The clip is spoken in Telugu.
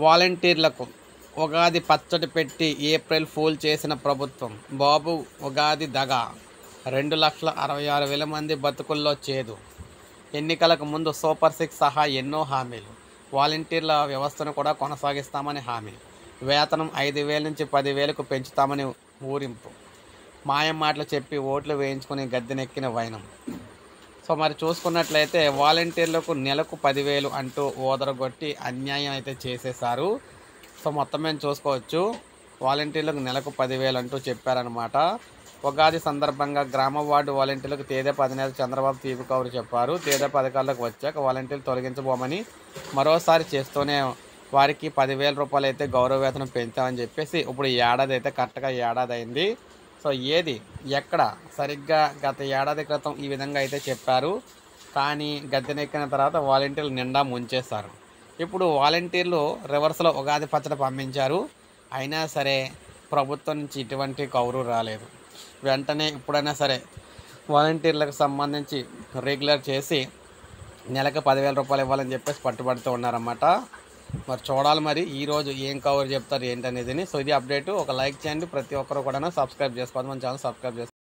వాలంటీర్లకు ఉగాది పచ్చడి పెట్టి ఏప్రిల్ ఫూల్ చేసిన ప్రభుత్వం. బాబు ఉగాది దగా. 2,66,000 మంది బతుకుల్లో చేదు. ఎన్నికలకు ముందు సూపర్ సిక్స్ సహా ఎన్నో హామీలు. వాలంటీర్ల వ్యవస్థను కూడా కొనసాగిస్తామని హామీ. వేతనం 5,000 నుంచి 10,000కు పెంచుతామని ఊరింపు. మాయం మాటలు చెప్పి ఓట్లు వేయించుకుని గద్దెనెక్కిన వైనం. సో మరి చూసుకున్నట్లయితే వాలంటీర్లకు నెలకు 10,000 అంటూ ఓదరగొట్టి అన్యాయం అయితే చేసేశారు. సో మొత్తం మేము చూసుకోవచ్చు, వాలంటీర్లకు నెలకు 10,000 అంటూ చెప్పారనమాట. ఉగాది సందర్భంగా గ్రామ వార్డు వాలంటీర్లకు తేదీప అధినేత చంద్రబాబు తీపి కబురు చెప్పారు. తేదీప అధికారులకు వచ్చాక వాలంటీర్లు తొలగించబోమని మరోసారి చేస్తూనే వారికి 10,000 రూపాయలు అయితే గౌరవ వేతనం పెంచామని చెప్పేసి ఇప్పుడు ఏడాది అయితే కరెక్ట్గా ఏడాది అయింది. సో ఏది ఎక్కడ సరిగ్గా గత ఏడాది క్రితం ఈ విధంగా అయితే చెప్పారు, కానీ గద్దెనెక్కిన తర్వాత వాలంటీర్లు నిండా ముంచేశారు. ఇప్పుడు వాలంటీర్లు రివర్స్లో ఉగాది పచ్చడి పంపించారు. అయినా సరే ప్రభుత్వం నుంచి ఇటువంటి కౌరు రాలేదు. వెంటనే ఇప్పుడైనా సరే వాలంటీర్లకు సంబంధించి రెగ్యులర్ చేసి నెలకు 10,000 రూపాయలు ఇవ్వాలని చెప్పేసి పట్టుబడుతూ ఉన్నారన్నమాట. మరి చూడాలి మరి ఈరోజు ఏం కవర్ చెప్తారు ఏంటనేది. సో ఇది అప్డేటు. ఒక లైక్ చేయండి, ప్రతి ఒక్కరు కూడా సబ్స్క్రైబ్ చేసుకోవాలి, మన ఛానల్ సబ్స్క్రైబ్ చేసుకోవాలి.